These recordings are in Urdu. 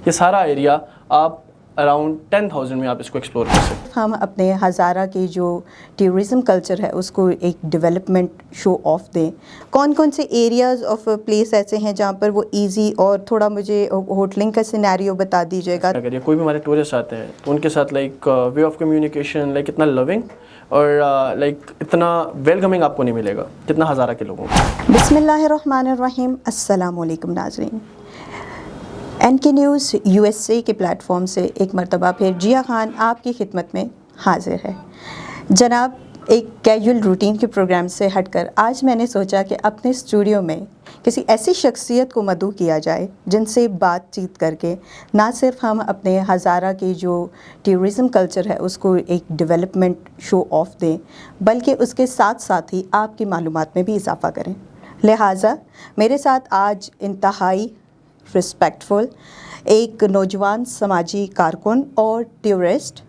یہ سارا ایریا آپ اراؤنڈ 10,000 میں آپ اس کو ایکسپلور کر سکتے ہیں. ہم اپنے ہزارہ کے جو ٹیورزم کلچر ہے اس کو ایک ڈیولپمنٹ شو آف دیں. کون کون سے ایریاز آف پلیس ایسے ہیں جہاں پر وہ ایزی، اور تھوڑا مجھے ہوٹلنگ کا سینیریو بتا دیجیے گا. اگر کوئی بھی ہمارے ٹورسٹ آتے ہیں تو ان کے ساتھ like way of communication like اتنا لونگ اور لائک اتنا ویلکمنگ آپ کو نہیں ملے گا جتنا ہزارہ کے لوگوں کو. بسم اللہ الرحمن الرحیم. السلام علیکم ناظرین. این کے نیوز یو ایس اے کے پلیٹ فارم سے ایک مرتبہ پھر جیا خان آپ کی خدمت میں حاضر ہے. جناب، ایک کیجول روٹین کے پروگرام سے ہٹ کر آج میں نے سوچا کہ اپنے اسٹوڈیو میں کسی ایسی شخصیت کو مدعو کیا جائے جن سے بات چیت کر کے نہ صرف ہم اپنے ہزارہ کے جو ٹیورزم کلچر ہے اس کو ایک ڈیولپمنٹ شو آف دیں، بلکہ اس کے ساتھ ساتھ ہی آپ کی معلومات میں بھی اضافہ کریں. لہٰذا میرے ساتھ آج انتہائی رسپیکٹفل ایک نوجوان سماجی کارکن اور ٹورسٹ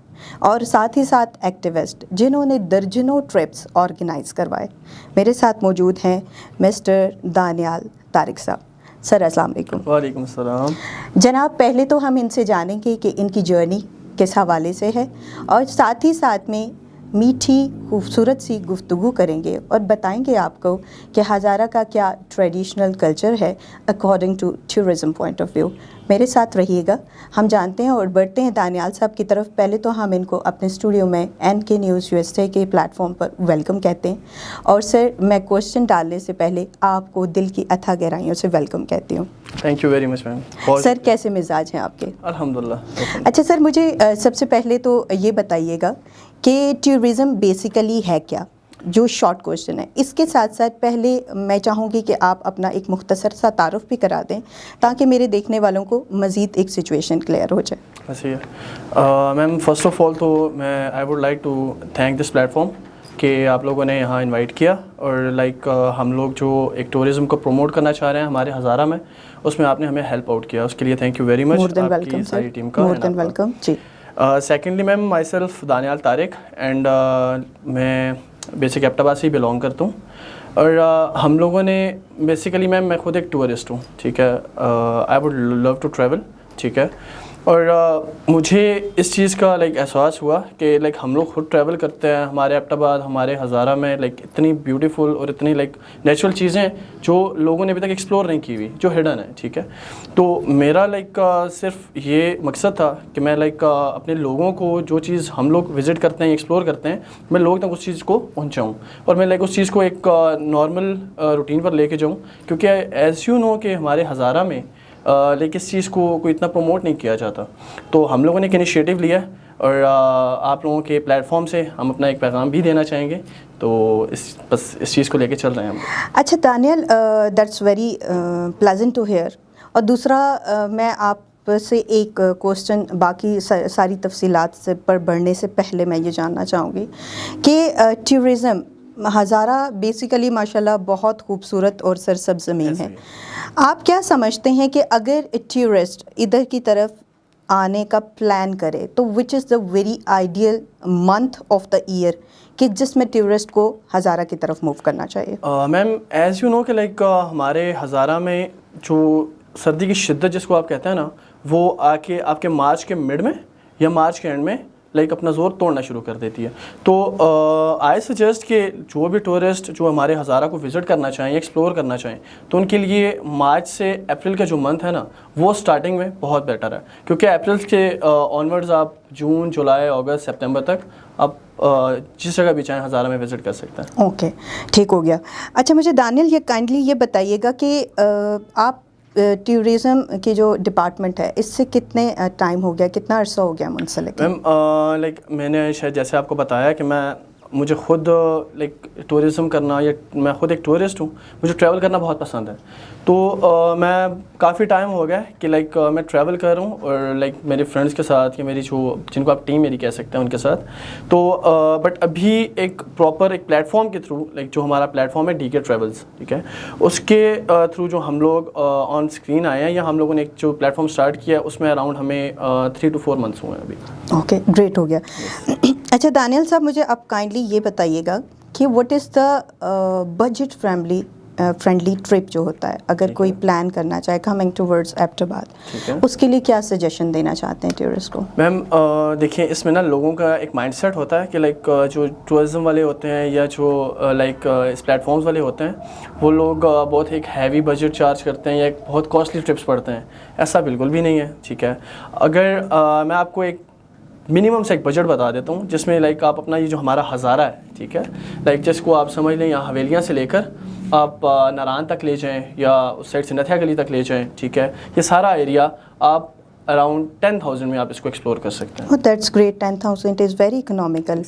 اور ساتھ ہی ساتھ ایکٹیوسٹ جنہوں نے درجنوں ٹرپس آرگنائز کروائے، میرے ساتھ موجود ہیں مسٹر دانیال طارق صاحب. سر السلام علیکم. وعلیکم السلام. جناب، پہلے تو ہم ان سے جانیں گے کہ ان کی جرنی کس حوالے سے ہے، اور ساتھ ہی ساتھ میں میٹھی خوبصورت سی گفتگو کریں گے اور بتائیں گے آپ کو کہ ہزارہ کا کیا ٹریڈیشنل کلچر ہے according to tourism point of view. میرے ساتھ رہیے گا. ہم جانتے ہیں اور بڑھتے ہیں دانیال صاحب کی طرف. پہلے تو ہم ان کو اپنے اسٹوڈیو میں این کے نیوز یو ایس اے کے پلیٹ فارم پر ویلکم کہتے ہیں، اور سر میں کوشچن ڈالنے سے پہلے آپ کو دل کی اتھا گہرائیوں سے ویلکم کہتی ہوں. تھینک یو ویری مچ میم. سر کیسے مزاج ہیں آپ کے؟ الحمدللہ. اچھا سر، مجھے سب سے پہلے تو یہ بتائیے گا کہ ٹورزم بیسیکلی ہے کیا، جو شارٹ کوشچن ہے. اس کے ساتھ ساتھ پہلے میں چاہوں گی کہ آپ اپنا ایک مختصر سا تعارف بھی کرا دیں تاکہ میرے دیکھنے والوں کو مزید ایک سچویشن کلیئر ہو جائے. ایسے ہی ہے میم. فرسٹ آف آل تو میں I would like to thank this platform کہ آپ لوگوں نے یہاں انوائٹ کیا، اور لائک ہم لوگ جو ایک ٹورزم کو پروموٹ کرنا چاہ رہے ہیں ہمارے ہزارہ میں، اس میں آپ نے ہمیں ہیلپ آؤٹ کیا، اس کے لیے تھینک یو ویری مچ آپ کی ساری ٹیم کا. More than welcome. جی. Secondly ma'am, myself Danial Tariq, and میں بیسک ایبٹآباد سے ہی بلانگ کرتا ہوں، اور ہم لوگوں نے بیسیکلی میم میں خود ایک ٹورسٹ ہوں، ٹھیک ہے. I would love to travel, ٹھیک ہے. اور مجھے اس چیز کا لائک احساس ہوا کہ لائک ہم لوگ خود ٹریول کرتے ہیں، ہمارے ایبٹآباد ہمارے ہزارہ میں لائک اتنی بیوٹیفل اور اتنی لائک نیچرل چیزیں جو لوگوں نے ابھی تک ایکسپلور نہیں کی ہوئی، جو ہڈن ہے، ٹھیک ہے. تو میرا لائک صرف یہ مقصد تھا کہ میں لائک اپنے لوگوں کو جو چیز ہم لوگ وزٹ کرتے ہیں ایکسپلور کرتے ہیں، میں لوگوں تک اس چیز کو پہنچاؤں، اور میں لائک اس چیز کو ایک نارمل روٹین پر لے کے جاؤں. کیونکہ ایز یو نو کہ ہمارے ہزارہ میں لیکن اس چیز کو کوئی اتنا پروموٹ نہیں کیا جاتا، تو ہم لوگوں نے ایک انیشیٹو لیا، اور آپ لوگوں کے پلیٹ فارم سے ہم اپنا ایک پیغام بھی دینا چاہیں گے، تو بس اس چیز کو لے کے چل رہے ہیں ہم. اچھا Daniyal, that's very pleasant to hear. اور دوسرا میں آپ سے ایک کوشچن باقی ساری تفصیلات سے پر بڑھنے سے پہلے میں یہ جاننا چاہوں گی کہ ٹورزم ہزارہ بیسیکلی ماشاءاللہ بہت خوبصورت اور سرسبز زمین ہے. آپ کیا سمجھتے ہیں کہ اگر ٹورسٹ ادھر کی طرف آنے کا پلان کرے تو which is the very ideal month of the year کہ جس میں ٹورسٹ کو ہزارہ کی طرف موو کرنا چاہیے؟ میم ایز یو نو کہ لائک ہمارے ہزارہ میں جو سردی کی شدت جس کو آپ کہتے ہیں نا، وہ آ کے آپ کے مارچ کے مڈ میں یا مارچ کے اینڈ میں لائک اپنا زور توڑنا شروع کر دیتی ہے. تو آئی سجیسٹ کہ جو بھی ٹورسٹ جو ہمارے ہزارہ کو وزٹ کرنا چاہیں یا ایکسپلور کرنا چاہیں تو ان کے لیے مارچ سے اپریل کا جو منتھ ہے نا، وہ اسٹارٹنگ میں بہت بیٹر ہے. کیونکہ اپریل کے آنورڈز آپ جون، جولائی، اگست، سپتمبر تک آپ جس جگہ بھی چاہیں ہزارہ میں وزٹ کر سکتے ہیں. اوکے، ٹھیک ہو گیا. اچھا مجھے دانیال یہ کائنڈلی یہ بتائیے گا کہ آپ ٹورزم کی جو ڈپارٹمنٹ ہے اس سے کتنے ٹائم ہو گیا، کتنا عرصہ ہو گیا منسلک؟ میم لائک میں نے شاید جیسے آپ کو بتایا کہ مجھے خود لائک ٹورزم کرنا، یا میں خود ایک ٹورسٹ ہوں، مجھے ٹریول کرنا بہت پسند ہے. تو میں کافی ٹائم ہو گیا کہ لائک میں ٹریول کر رہا ہوں، اور لائک میرے فرینڈس کے ساتھ یا میری جن کو آپ ٹیم میری کہہ سکتے ہیں ان کے ساتھ. تو بٹ ابھی ایک پراپر ایک پلیٹ فارم کے تھرو، لائک جو ہمارا پلیٹ فارم ہے DK ٹریولز، ٹھیک ہے، اس کے تھرو جو ہم لوگ آن اسکرین آئے ہیں، یا ہم لوگوں نے ایک جو پلیٹ فارم اسٹارٹ کیا ہے، اس میں اراؤنڈ ہمیں 3 to 4 months ہوئے ہیں ابھی. اوکے، گریٹ ہو گیا. اچھا دانیال صاحب، مجھے آپ کائنڈلی یہ بتائیے گا کہ what is the budget friendly friendly trip جو ہوتا ہے اگر کوئی پلان کرنا چاہے کمنگ ٹورڈز ایبٹ آباد، اس کے لیے کیا سجیشن دینا چاہتے ہیں ٹورسٹ کو؟ میم دیکھیں اس میں نا لوگوں کا ایک مائنڈ سیٹ ہوتا ہے کہ لائک جو ٹورزم والے ہوتے ہیں یا جو لائک اس پلیٹ فارمز والے ہوتے ہیں وہ لوگ بہت ایک ہیوی بجٹ چارج کرتے ہیں یا ایک بہت کاسٹلی ٹرپس پڑتے ہیں. ایسا بالکل بھی نہیں ہے. ٹھیک ہے, اگر میں آپ کو ایک منیمم سے ایک بجٹ بتا دیتا ہوں جس میں لائک آپ اپنا یہ جو ہمارا ہزارہ ہے, ٹھیک ہے, لائک جس کو آپ سمجھ لیں یہاں حویلیاں سے لے کر آپ ناران تک لے جائیں یا اس سائڈ سے نتھیا گلی تک لے جائیں, ٹھیک ہے, یہ سارا ایریا آپ اراؤنڈ 10,000 میں آپ اس کو ایکسپلور کر سکتے ہیں. That's great, 10,000 is very economical.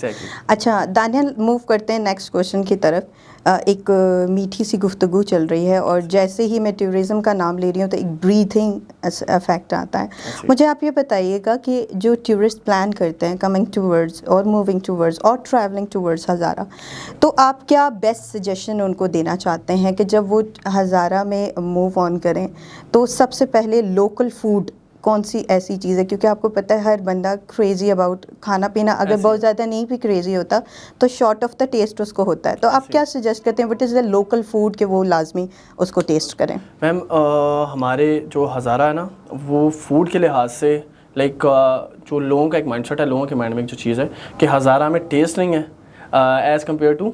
اچھا دانیال, موو کرتے ہیں نیکسٹ کوشچن کی طرف. ایک میٹھی سی گفتگو چل رہی ہے اور جیسے ہی میں ٹورزم کا نام لے رہی ہوں تو ایک بریتھنگ افیکٹ آتا ہے. مجھے آپ یہ بتائیے گا کہ جو ٹورسٹ پلان کرتے ہیں کمنگ ٹورڈز اور موونگ ٹورڈز اور ٹریولنگ ٹورڈز ہزارہ, تو آپ کیا بیسٹ سجیشن ان کو دینا چاہتے ہیں کہ جب وہ ہزارہ میں موو آن کریں تو سب سے پہلے لوکل فوڈ کون سی ایسی چیز ہے, کیونکہ آپ کو پتہ ہے ہر بندہ کریزی اباؤٹ کھانا پینا, اگر بہت زیادہ نہیں بھی کریزی ہوتا تو شارٹ آف دا ٹیسٹ اس کو ہوتا ہے, تو آپ کیا سجیسٹ کرتے ہیں what is the local food کہ وہ لازمی اس کو ٹیسٹ کریں؟ میم ہمارے جو ہزارہ ہے نا وہ فوڈ کے لحاظ سے لائک جو لوگوں کا ایک مائنڈ سیٹ ہے, لوگوں کے مائنڈ میں ایک جو چیز ہے کہ ہزارہ میں ٹیسٹ نہیں ہے as compare to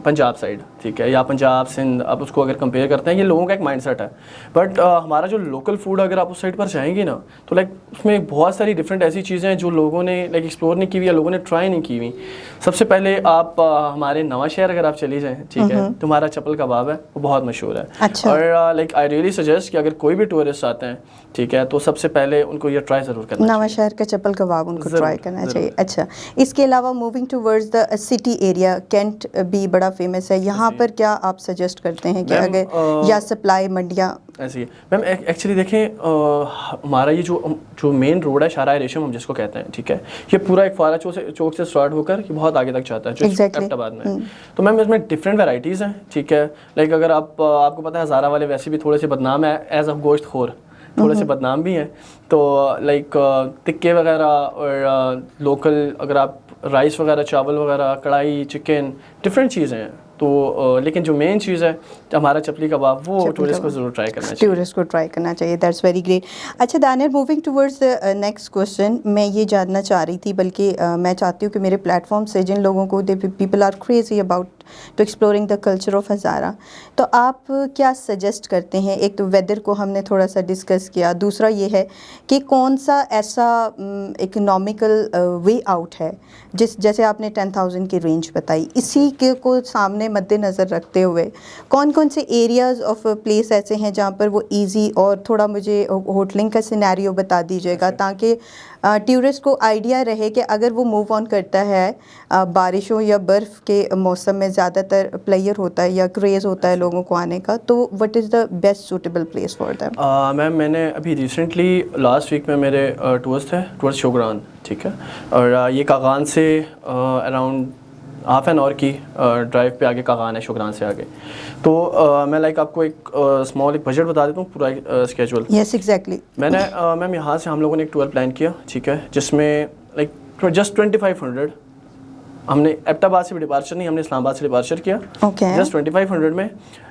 Punjab side, ٹھیک ہے, یا پنجاب سندھ, آپ اس کو اگر کمپیئر کرتے ہیں یہ لوگوں کا ایک مائنڈ سیٹ ہے. بٹ ہمارا جو لوکل فوڈ اگر آپ اس سائڈ پر جائیں گے نا تو لائک اس میں بہت ساری ڈفرینٹ ایسی چیزیں ہیں جو لوگوں نے لائک ایکسپلور نہیں کی ہوئی یا لوگوں نے ٹرائی نہیں کی ہوئی. سب سے پہلے آپ ہمارے نواں شہر اگر آپ چلی جائیں, ٹھیک ہے, تو ہمارا چپل کباب ہے وہ بہت مشہور ہے. اور لائک آئی ریئلی سجیسٹ کہ اگر کوئی بھی ٹورسٹ آتے ہیں, ٹھیک ہے, تو سب سے پہلے ان کو یہ ٹرائی ضرور کرنا چاہیے. نواں شہر کا چپل کباب ان کو ٹرائی کرنا چاہیے. اچھا, اس کے علاوہ moving towards the city area, cantt بھی بڑا فیمس ہے, یہاں پر کیا آپ سجیسٹ کرتے ہیں کہ اگر یا سپلائی منڈیاں ایسی ہے؟ میم ایکچولی دیکھیں ہمارا یہ جو مین روڈ ہے شاہراہ ریشم ہم جس کو کہتے ہیں, ٹھیک ہے, یہ پورا ایک فارا چوک سے اسٹارٹ ہو کر یہ بہت آگے تک جاتا ہے جو ایبٹ آباد میں. تو میم اس میں ڈفرینٹ ویرائٹیز ہیں, ٹھیک ہے, لائک اگر آپ کو پتہ ہے ہزارہ والے ویسے بھی تھوڑے سے بدنام ہے ایز اے گوشت خور, تھوڑے سے بدنام بھی ہیں, تو لائک تکے وغیرہ اور لوکل اگر آپ رائس وغیرہ, چاول وغیرہ, کڑھائی, چکن, ڈفرینٹ چیزیں ہیں. تو لیکن جو مین چیز ہے ہمارا چپلی کباب وہ ٹورسٹ کو ضرور ٹرائی کرنا چاہیے. ٹورسٹ کو ٹرائی کرنا چاہیے. That's very great. اچھا Danial, moving towards next question, میں یہ جاننا چاہ رہی تھی, بلکہ میں چاہتی ہوں کہ میرے پلیٹ فارم سے جن لوگوں کو people are crazy about to exploring the culture of Hazara, تو آپ کیا سجیسٹ کرتے ہیں؟ ایک تو ویدر کو ہم نے تھوڑا سا ڈسکس کیا, دوسرا یہ ہے کہ کون سا ایسا اکنامیکل وے آؤٹ ہے جیسے آپ نے 10,000 کی رینج بتائی, اسی کے کو سامنے مد نظر رکھتے ہوئے کون کون سے ایریاز آف پلیس ایسے ہیں جہاں پر وہ ایزی, اور تھوڑا مجھے ہوٹلنگ کا سینیریو بتا دیجیے گا تاکہ ٹورسٹ کو آئیڈیا رہے کہ اگر وہ موو آن کرتا ہے بارشوں یا برف کے موسم میں زیادہ تر پلیئر ہوتا ہے یا کریز ہوتا ہے لوگوں کو آنے کا, تو what is the best suitable place for them? Ma'am میں نے ابھی ریسنٹلی لاسٹ ویک میں میرے ٹورس تھے ٹورس شوگران, ٹھیک ہے, اور یہ کاغان سے اراؤنڈ ہاف این آور کی ڈرائیو پہ آگے کاغان ہے شوگران سے آگے. تو میں لائک آپ کو ایک اسمال ایک بجٹ بتا دیتا ہوں, پورا اسکیجول. Yes exactly. میں نے میم یہاں سے ہم لوگوں نے ایک ٹور پلان کیا, ٹھیک ہے, جس میں لائک جسٹ 2,500 ہم نے ایبٹ آباد سے بھی ڈپارچر نہیں, ہم نے اسلام آباد سے ڈپارچر کیا. جسٹ 2,500 میں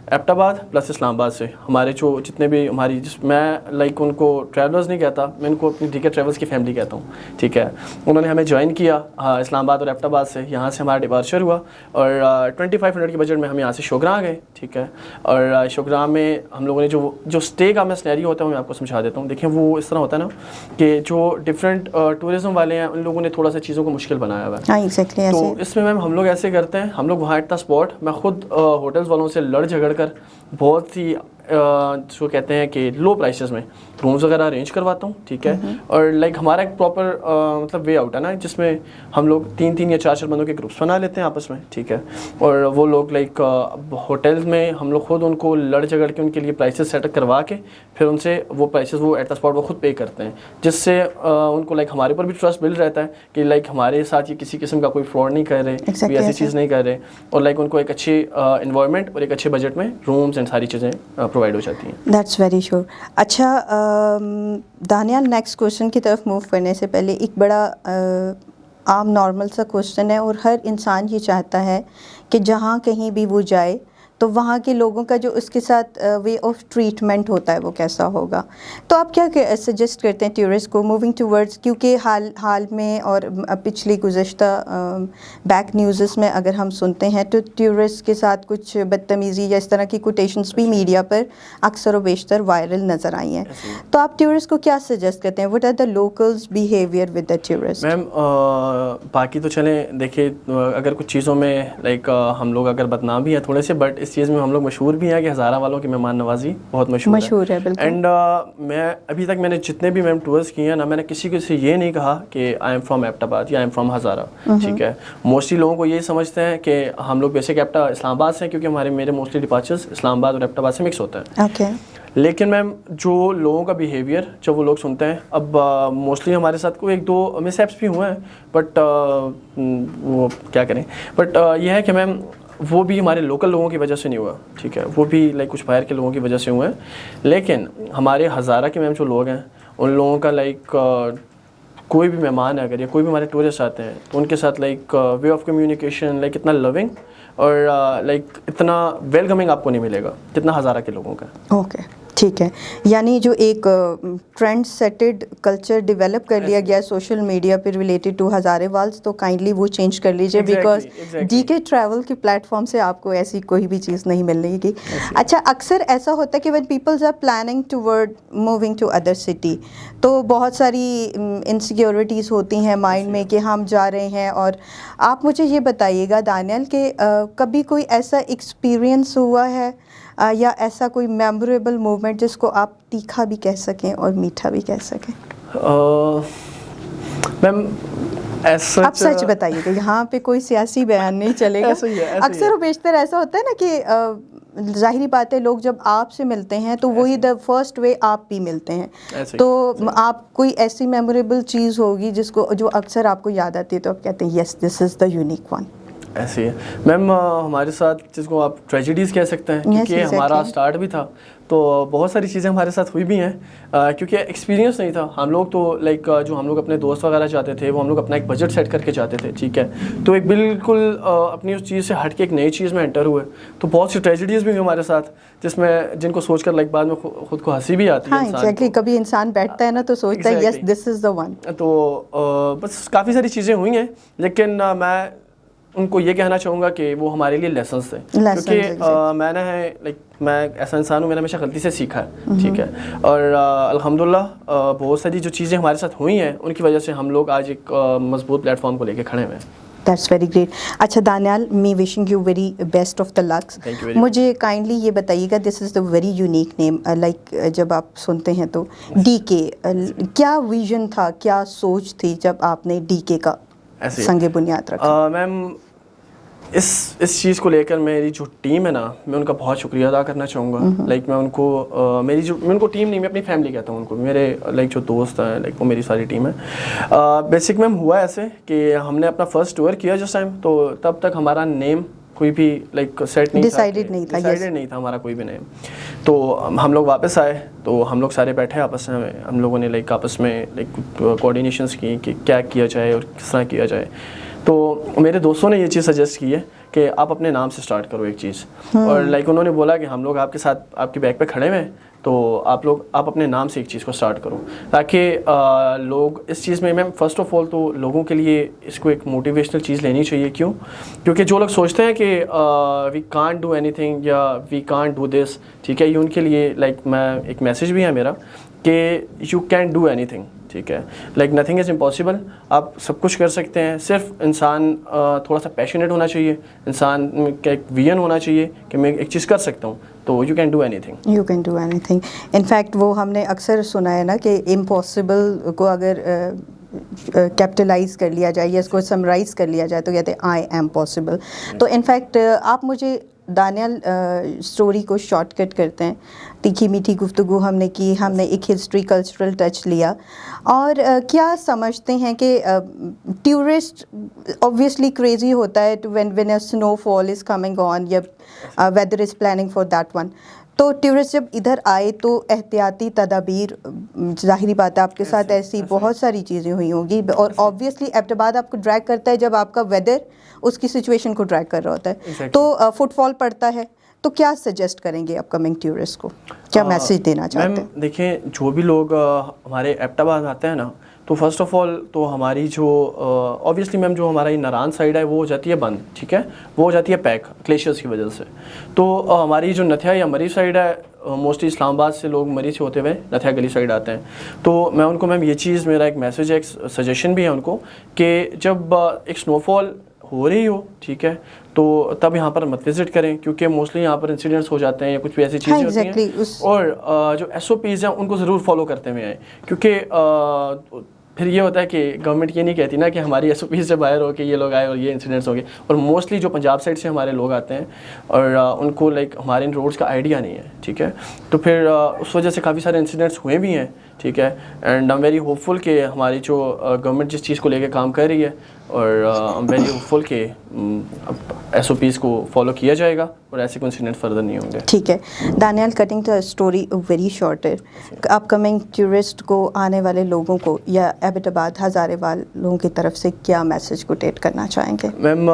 ایبٹ آباد پلس اسلام آباد سے ہمارے جو جتنے بھی ہماری میں لائک ان کو ٹریولرز نہیں کہتا, میں ان کو اپنی ڈی کے ٹریولس کی فیملی کہتا ہوں, ٹھیک ہے. انہوں نے ہمیں جوائن کیا اسلام آباد اور ایبٹ آباد سے, یہاں سے ہمارا ڈپارچر ہوا اور 2,500 کے بجٹ میں ہم یہاں سے شوگراں گئے, ٹھیک ہے. اور شوگراں میں ہم لوگوں نے جو اسٹے کا میں سنیریو ہوتا ہے میں آپ کو سمجھا دیتا ہوں. دیکھیں وہ اس طرح ہوتا ہے نا کہ جو ڈفرینٹ ٹورزم والے ہیں ان لوگوں نے تھوڑا سا چیزوں کو مشکل بنایا ہوا ہے. تو اس میں میم ہم لوگ ایسے کرتے ہیں, ہم لوگ وہاں ایٹ دا اسپاٹ میں خود ہوٹلس والوں سے لڑ جھگڑ کر بہت سی جو کہتے ہیں کہ لو پرائسز میں رومز وغیرہ ارینج کرواتا ہوں, ٹھیک ہے. اور لائک ہمارا ایک پراپر مطلب وے آؤٹ ہے نا جس میں ہم لوگ 3 یا 4 بندوں کے گروپس بنا لیتے ہیں آپس میں, ٹھیک ہے. اور وہ لوگ لائک ہوٹلز میں ہم لوگ خود ان کو لڑ جھگڑ کے ان کے لیے پرائسز سیٹ کروا کے پھر ان سے وہ پرائسز وہ ایٹ دا اسپاٹ وہ خود پے کرتے ہیں, جس سے ان کو لائک ہمارے اوپر بھی ٹرسٹ بلڈ رہتا ہے کہ لائک ہمارے ساتھ یہ کسی قسم کا کوئی فراڈ نہیں کر رہے, کوئی ایسی چیز نہیں کر رہے, اور لائک ان کو ایک اچھی انوائرمنٹ اور ایک اچھے بجٹ میں رومز اینڈ ساری چیزیں پرووائڈ ہو جاتی ہیں. That's very sure. اچھا دانیال, نیکسٹ کوشچن کی طرف موو کرنے سے پہلے ایک بڑا عام نارمل سا کوشچن ہے اور ہر انسان یہ چاہتا ہے کہ جہاں کہیں بھی وہ جائے تو وہاں کے لوگوں کا جو اس کے ساتھ وے آف ٹریٹمنٹ ہوتا ہے وہ کیسا ہوگا. تو آپ کیا سجیسٹ کرتے ہیں ٹورسٹ کو موونگ ٹورڈز, کیونکہ حال میں اور پچھلی گزشتہ بیک نیوزز میں اگر ہم سنتے ہیں تو ٹورسٹ کے ساتھ کچھ بدتمیزی یا اس طرح کی کوٹیشنز بھی میڈیا پر اکثر و بیشتر وائرل نظر آئی ہیں. تو آپ ٹورسٹ کو کیا سجیسٹ کرتے ہیں, what are the locals behaviour with the tourist? Ma'am باقی تو چلیں دیکھیے, اگر کچھ چیزوں میں لائک ہم لوگ اگر بدنام بھی ہیں تھوڑے سے, بٹ اس چیز میں ہم لوگ مشہور بھی ہیں کہ ہزارہ والوں کی مہمان نوازی بہت مشہور ہے. بالکل. اینڈ میں ابھی تک میں نے جتنے بھی میم ٹورس کیے ہیں نا, میں نے کسی کو سے یہ نہیں کہا کہ آئی ایم فرام ایبٹ آباد یا آئی ایم فرام ہزارہ. ٹھیک ہے, موسٹلی لوگوں کو یہی سمجھتے ہیں کہ ہم لوگ بیسک اسلام آباد سے ہیں, کیونکہ میرے موسٹلی ڈپارچرز اسلام آباد اور ایبٹ آباد سے مکس ہوتا ہے. اوکے. لیکن میم جو لوگوں کا بیہیویئر جب وہ لوگ سنتے ہیں, اب موسٹلی ہمارے ساتھ کوئی 1-2 مس ہیپس بھی ہوئے ہیں, بٹ وہ کیا کریں, بٹ یہ ہے کہ میم وہ بھی ہمارے لوکل لوگوں کی وجہ سے نہیں ہوا. ٹھیک ہے, وہ بھی لائک کچھ باہر کے لوگوں کی وجہ سے ہوئے ہیں. لیکن ہمارے ہزارہ کے میم جو لوگ ہیں ان لوگوں کا لائک کوئی بھی مہمان ہے اگر یا کوئی بھی ہمارے ٹورسٹ آتے ہیں تو ان کے ساتھ like way of communication like اتنا لونگ اور لائک اتنا ویلکمنگ آپ کو نہیں ملے گا جتنا ہزارہ کے لوگوں کا. اوکے, ٹھیک ہے. یعنی جو ایک ٹرینڈ سیٹڈ کلچر ڈیولپ کر لیا گیا سوشل میڈیا پہ ریلیٹڈ ٹو ہزارے والس, تو کائنڈلی وہ چینج کر لیجیے, بیکاز ڈی کے ٹریول کے پلیٹ فارم سے آپ کو ایسی کوئی بھی چیز نہیں ملنے گی. اچھا, اکثر ایسا ہوتا ہے کہ when peoples are planning toward moving to other city, تو بہت ساری انسیکیورٹیز ہوتی ہیں مائنڈ میں کہ ہم جا رہے ہیں. اور آپ مجھے یہ بتائیے گا دانیال کہ کبھی کوئی ایسا ایکسپیرئنس ہوا ہے یا ایسا کوئی میموریبل مومنٹ جس کو آپ تیکھا بھی کہہ سکیں اور میٹھا بھی کہہ سکیں؟ میم آپ سچ بتائیے گا, یہاں پہ کوئی سیاسی بیان نہیں چلے گا. اکثر و بیشتر ایسا ہوتا ہے نا کہ ظاہری بات ہے لوگ جب آپ سے ملتے ہیں تو وہی دا فرسٹ وے آپ بھی ملتے ہیں, تو آپ کوئی ایسی میموریبل چیز ہوگی جس کو جو اکثر آپ کو یاد آتی ہے تو آپ کہتے ہیں یس دس از دا یونیک ون. ایسے ہی ہے میم, ہمارے ساتھ جس کو آپ ٹریجڈیز کہہ سکتے ہیں, کیونکہ ہمارا اسٹارٹ بھی تھا تو بہت ساری چیزیں ہمارے ساتھ ہوئی بھی ہیں, کیونکہ ایکسپیرینس نہیں تھا. ہم لوگ تو لائک جو ہم لوگ اپنے دوست وغیرہ چاہتے تھے وہ ہم لوگ اپنا ایک بجٹ سیٹ کر کے چاہتے تھے. ٹھیک ہے, تو ایک بالکل اپنی اس چیز سے ہٹ کے ایک نئی چیز میں انٹر ہوئے, تو بہت سی ٹریجڈیز بھی ہوئی ہمارے ساتھ جس میں جن کو سوچ کر لائک بعد میں خود کو ہنسی بھی آتی ہے. ایگزیکٹلی, کبھی انسان بیٹھتا ہے نا تو سوچتا ہے یس دس از دا ون. تو بس کافی ساری چیزیں ہوئی ہیں, لیکن میں ان کو یہ کہنا چاہوں گا کہ وہ ہمارے لیے لیسنس تھے, کیونکہ میں نے لائک میں ایسا انسان ہوں, میں نے ہمیشہ غلطی سے سیکھا ہے. ٹھیک ہے, اور الحمدللہ بہت ساری جو چیزیں ہمارے ساتھ ہوئی ہیں ان کی وجہ سے ہم لوگ آج ایک مضبوط پلیٹ فارم کو لے کے کھڑے ہوئے ہیں. That's very great. اچھا Danial, me wishing you very best of the lucks. مجھے کائنڈلی یہ بتائیے گا, this is the very unique name, like جب آپ سنتے ہیں تو ڈی کے, کیا ویژن تھا, کیا سوچ تھی جب آپ نے ڈی کے کا سنگ بنیاد رکھا؟ میم اس چیز کو لے کر میری جو ٹیم ہے نا, میں ان کا بہت شکریہ ادا کرنا چاہوں گا. لائک میں ان کو میں ان کو ٹیم نہیں, میں اپنی فیملی کہتا ہوں ان کو, میرے لائک جو دوست ہیں لائک وہ میری ساری ٹیم ہے. بیسک میم ہوا ایسے کہ ہم نے اپنا فرسٹ ٹور کیا جس ٹائم, تو تب تک ہمارا نیم کوئی بھی لائک سیٹ نہیں تھا, ڈیسائیڈڈ نہیں تھا ہمارا کوئی بھی نیم. تو ہم لوگ واپس آئے تو ہم لوگ سارے بیٹھے آپس میں, ہم لوگوں نے لائک آپس میں لائک کوآرڈینیشنس کی کہ کیا کیا جائے اور کس طرح کیا جائے. تو میرے دوستوں نے یہ چیز سجیسٹ کی ہے کہ آپ اپنے نام سے سٹارٹ کرو ایک چیز, اور لائک انہوں نے بولا کہ ہم لوگ آپ کے ساتھ آپ کی بیک پہ کھڑے ہوئے ہیں, تو آپ اپنے نام سے ایک چیز کو سٹارٹ کرو, تاکہ لوگ اس چیز میں میم فرسٹ آف آل تو لوگوں کے لیے اس کو ایک موٹیویشنل چیز لینی چاہیے. کیوں؟ کیونکہ جو لوگ سوچتے ہیں کہ we can't do anything یا وی کانٹ ڈو دس, ٹھیک ہے, یہ ان کے لیے لائک میں ایک میسیج بھی ہے میرا کہ you can do any thing. ٹھیک ہے, لائک نتھنگ از امپاسبل, آپ سب کچھ کر سکتے ہیں. صرف انسان تھوڑا سا پیشنیٹ ہونا چاہیے, انسان کا ایک ویژن ہونا چاہیے کہ میں ایک چیز کر سکتا ہوں, تو you can do any thing. You can do any thing. In fact وہ ہم نے اکثر سنا ہے نا کہ امپاسبل کو اگر کیپٹلائز کر لیا جائے یا اس کو سمرائز کر لیا جائے تو کہتے ہیں آئی ایم پاسبل. تو انفیکٹ آپ مجھے دانیال اسٹوری کو شارٹ کٹ کرتے ہیں. تیکھی میٹھی گفتگو ہم نے کی, ہم نے ایک ہسٹری کلچرل ٹچ لیا, اور کیا سمجھتے ہیں کہ ٹورسٹ obviously کریزی ہوتا ہے when a snow fall is coming on یا weather is planning for that one. تو ٹورسٹ جب ادھر آئے تو احتیاطی تدابیر, ظاہری بات ہے آپ کے ساتھ ایسی بہت ساری چیزیں ہوئی ہوں گی, اور obviously ایبٹ آباد آپ کو ڈریگ کرتا ہے جب آپ کا ویدر اس کی سچویشن کو ڈریگ کر رہا ہوتا ہے. تو فٹ فال پڑتا ہے, تو کیا سجیسٹ کریں گے اپ کمنگ ٹورسٹ کو, کیا میسیج دینا چاہتے ہیں؟ میم دیکھیں, جو بھی لوگ ہمارے ایبٹ آباد آتے ہیں نا, تو فرسٹ آف آل تو ہماری جو اوبیسلی میم جو ہماری ناران سائڈ ہے وہ ہو جاتی ہے بند, ٹھیک ہے, وہ ہو جاتی ہے پیک گلیشیئرس کی وجہ سے. تو ہماری جو نتھیا یا مری سائڈ ہے, موسٹلی اسلام آباد سے لوگ مری سے ہوتے ہوئے نتھیا گلی سائڈ آتے ہیں. تو میں ان کو میم یہ چیز, میرا ایک میسیج ہے, ایک سجیشن بھی ہے ان کو, کہ جب ایک سنو فال ہو رہی ہو, ٹھیک ہے, تو تب یہاں پر مت وزٹ کریں, کیونکہ موسٹلی یہاں پر انسیڈنٹس ہو جاتے ہیں یا کچھ بھی ایسی چیزیں ہوتی ہیں. اور جو ایس او پیز ہیں ان کو ضرور فالو کرتے ہوئے آئیں, کیونکہ پھر یہ ہوتا ہے کہ گورنمنٹ یہ نہیں کہتی نا کہ ہماری ایس او پیز سے باہر ہو کے یہ لوگ آئے اور یہ انسیڈنٹس ہو گئے. اور موسٹلی جو پنجاب سائڈ سے ہمارے لوگ آتے ہیں اور ان کو لائک ہمارے ان روڈس کا آئیڈیا نہیں ہے, ٹھیک ہے, تو پھر اس وجہ سے کافی سارے انسیڈنٹس ہوئے بھی ہیں, ٹھیک ہے. And I am very hopeful کہ ہماری جو گورنمنٹ جس چیز کو لے کے کام کر رہی ہے, اور آئی ایم ویری ہوپ فل کہ ایس او پیز کو فالو کیا جائے گا اور ایسے کوئی انسیڈنٹ فردر نہیں ہوں گے. ٹھیک ہے Daniyal, cutting the story very short ہے, اپ کمنگ ٹورسٹ کو, آنے والے لوگوں کو یا ایبٹ آباد ہزارے والوں کی طرف سے کیا میسج کو ٹیٹ کرنا چاہیں گے؟ میم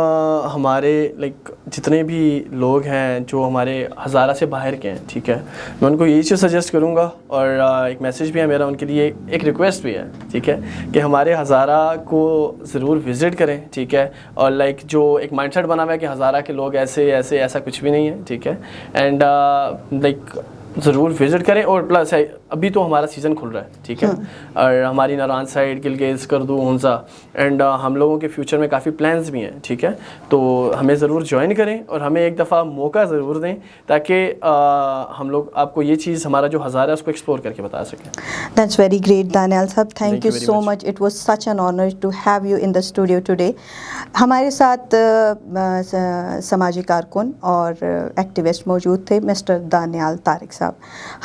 ہمارے لائک جتنے بھی لوگ ہیں جو ہمارے ہزارہ سے باہر کے ہیں, ٹھیک ہے, میں ان کو یہی چیز سجیسٹ کروں گا, اور ایک میسیج بھی ہے میرا ان کے لیے, ایک ریکویسٹ بھی ہے, ٹھیک ہے, کہ ہمارے ہزارہ کو ضرور وزٹ کریں, ٹھیک ہے. اور لائک جو ایک مائنڈ سیٹ بنا ہوا ہے کہ ہزارہ کے لوگ ایسے ایسا کچھ بھی نہیں ہے, ٹھیک ہے, اینڈ لائک ضرور وزٹ کریں. اور پلس ابھی تو ہمارا سیزن کھل رہا ہے, ٹھیک ہے, اور ہماری ناران سائڈ, گلگیز, کردو, ہنزا, اینڈ ہم لوگوں کے فیوچر میں کافی پلانز بھی ہیں, ٹھیک ہے. تو ہمیں ضرور جوائن کریں اور ہمیں ایک دفعہ موقع ضرور دیں, تاکہ ہم لوگ آپ کو یہ چیز ہمارا جو ہزارہ ہے اس کو ایکسپلور کر کے بتا سکیں. دیٹس ویری گریٹ دانیال صاحب, thank you so much. It was such an honour to have you in the studio today. ہمارے ساتھ سماجی کارکن اور ایکٹیوسٹ موجود تھے, مسٹر دانیال طارق صاحب.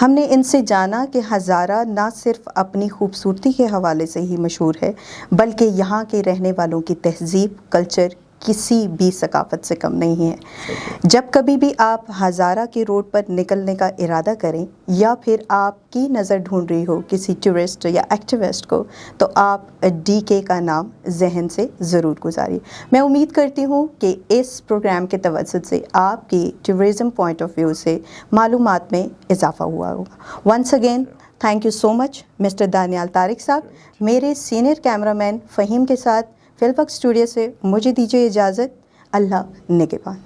ہم نے ان سے جانا کہ ہزارہ نہ صرف اپنی خوبصورتی کے حوالے سے ہی مشہور ہے, بلکہ یہاں کے رہنے والوں کی تہذیب, کلچر کسی بھی ثقافت سے کم نہیں ہے. جب کبھی بھی آپ ہزارہ کے روڈ پر نکلنے کا ارادہ کریں, یا پھر آپ کی نظر ڈھونڈ رہی ہو کسی ٹورسٹ یا ایکٹیوسٹ کو, تو آپ ڈی کے کا نام ذہن سے ضرور گزاریے. میں امید کرتی ہوں کہ اس پروگرام کے توسط سے آپ کی ٹورزم پوائنٹ آف ویو سے معلومات میں اضافہ ہوا ہوگا. Once again thank you so much mister Daniyal Tariq صاحب. میرے سینئر کیمرہ مین فہیم کے ساتھ فیل بک اسٹوڈیو سے مجھے دیجیے اجازت. اللہ نگہبان.